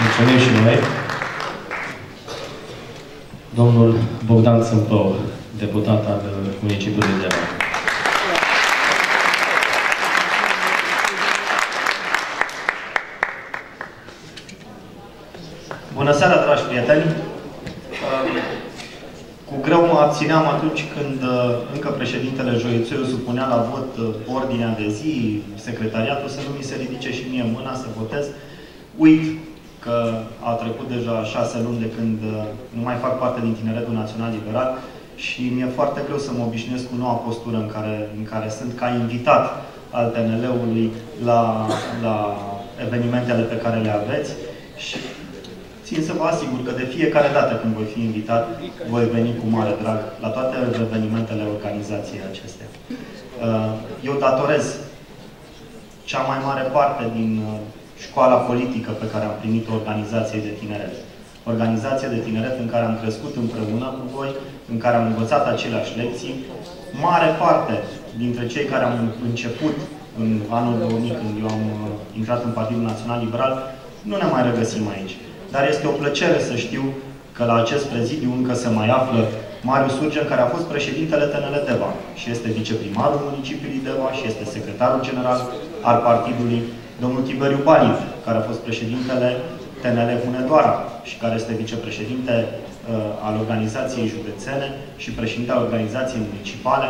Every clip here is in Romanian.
Mulțumim și noi. Domnul Bogdan Țâmpău, deputat al municipiului Deva. Bună seara, dragi prieteni! Cu greu mă abțineam atunci când încă președintele Joițoiu supunea la vot ordinea de zi, secretariatul, să nu mi se ridice și mie mâna să votez. Uit că au trecut deja 6 luni de când nu mai fac parte din Tineretul Național Liberal și mi-e foarte greu să mă obișnuiesc cu noua postură în care sunt ca invitat al TNL-ului la evenimentele pe care le aveți. Și țin să vă asigur că de fiecare dată când voi fi invitat, voi veni cu mare drag la toate evenimentele organizației acestea. Eu datorez cea mai mare parte din școala politică pe care am primit-o organizației de tineret. Organizație de tineret în care am crescut împreună cu voi, în care am învățat aceleași lecții. Mare parte dintre cei care am început în anul 2000, când eu am intrat în Partidul Național Liberal, nu ne mai regăsim aici. Dar este o plăcere să știu că la acest prezidiu încă se mai află Marius Urgen, care a fost președintele TNL Deva și este viceprimarul municipiului Deva și este secretarul general al partidului, domnul Tiberiu Balint, care a fost președintele TNL Hunedoara și care este vicepreședinte al organizației județene și președinte al organizației municipale.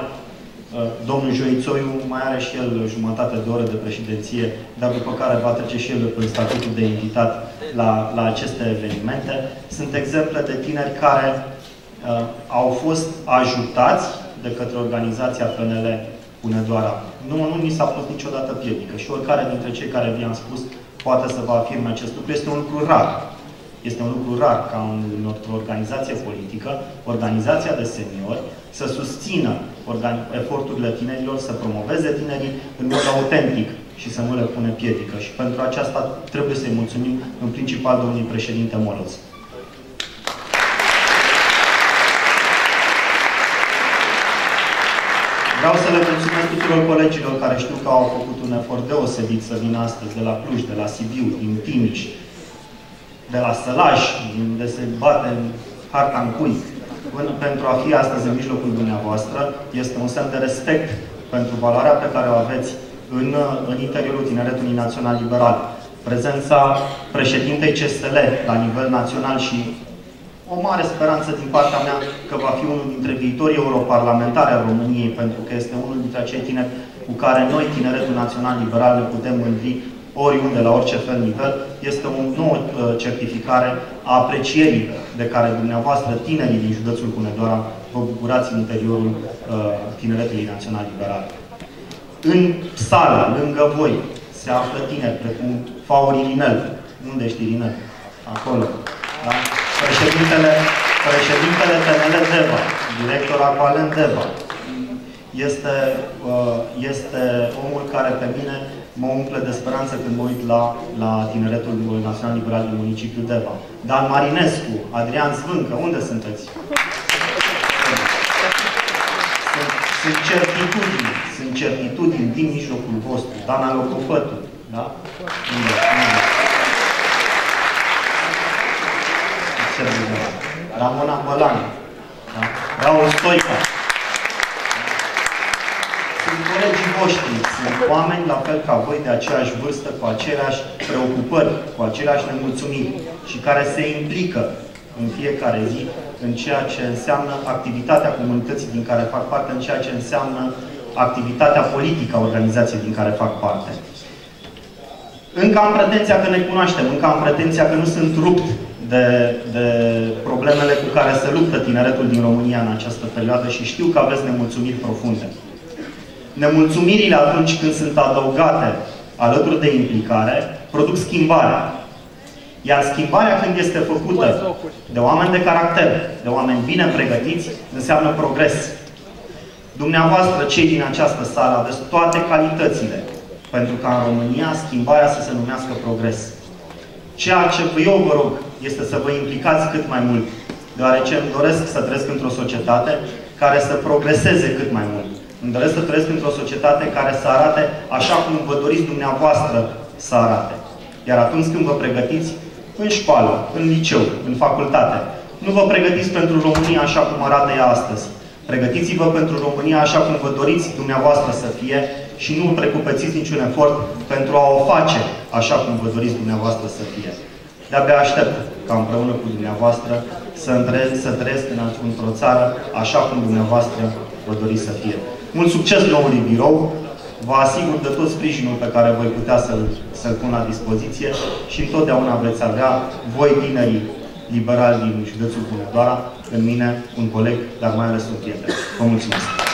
Domnul Joițoiu mai are și el jumătate de oră de președinție, dar după care va trece și el în statutul de invitat la aceste evenimente. Sunt exemple de tineri care au fost ajutați de către organizația PNL Hunedoara. Nu ni s-a pus niciodată piedică și oricare dintre cei care vi-am spus poate să vă afirme acest lucru. Este un lucru rar. Este un lucru rar ca într-o organizație politică, organizația de seniori, să susțină eforturile tinerilor, să promoveze tinerii în mod autentic și să nu le pune piedică. Și pentru aceasta trebuie să-i mulțumim în principal domnului președinte Moloz. Vreau să le mulțumesc tuturor colegilor care știu că au făcut un efort deosebit să vină astăzi de la Cluj, de la Sibiu, din Timiș, de la Sălaj, unde se bate în harta în cui, pentru a fi astăzi în mijlocul dumneavoastră. Este un semn de respect pentru valoarea pe care o aveți în interiorul Tineretului Național Liberal. Prezența președintei CSL la nivel național și o mare speranță din partea mea că va fi unul dintre viitorii europarlamentari al României, pentru că este unul dintre acei tineri cu care noi, Tineretul Național Liberal, ne putem mândri oriunde, la orice fel nivel. Este o nouă certificare a aprecierii de care dumneavoastră, tinerii din județul Hunedoara, vă bucurați în interiorul Tineretului Național Liberal. În sală, lângă voi, se află tineri precum Fauri Irinel. Unde ești, Irinel? Acolo. Da? Președintele TNL Deva, director Aqualent Deva. Este omul care pe mine mă umple de speranță când mă uit la Tineretul Național Liberal din municipiul Deva. Dan Marinescu, Adrian Zvâncă, unde sunteți? Sunt certitudini din mijlocul vostru. Dana Locofătu, da? Ramona Bălan, da? Raul Stoica. Sunt colegii voștri, sunt oameni la fel ca voi, de aceeași vârstă, cu aceleași preocupări, cu aceleași nemulțumiri și care se implică în fiecare zi în ceea ce înseamnă activitatea comunității din care fac parte, în ceea ce înseamnă activitatea politică a organizației din care fac parte. Încă am pretenția că ne cunoaștem, încă am pretenția că nu sunt rupt de problemele cu care se luptă tineretul din România în această perioadă și știu că aveți nemulțumiri profunde. Nemulțumirile, atunci când sunt adăugate alături de implicare, produc schimbarea. Iar schimbarea, când este făcută de oameni de caracter, de oameni bine pregătiți, înseamnă progres. Dumneavoastră, cei din această sală, aveți toate calitățile pentru ca în România schimbarea să se numească progres. Ceea ce eu vă rog este să vă implicați cât mai mult, deoarece îmi doresc să trăiesc într-o societate care să progreseze cât mai mult. Îmi doresc să trăiesc într-o societate care să arate așa cum vă doriți dumneavoastră să arate. Iar atunci când vă pregătiți, în școală, în liceu, în facultate. Nu vă pregătiți pentru România așa cum arată ea astăzi. Pregătiți-vă pentru România așa cum vă doriți dumneavoastră să fie și nu precupețiți niciun efort pentru a o face așa cum vă doriți dumneavoastră să fie. De-abia aștept ca împreună cu dumneavoastră să trăiesc într-o țară așa cum dumneavoastră vă doriți să fie. Mult succes noului birou! Vă asigur de tot sprijinul pe care voi putea să-l pun la dispoziție și întotdeauna veți avea, voi tinerii liberali din județul Hunedoara, în mine, un coleg, dar mai ales un prieten. Vă mulțumesc!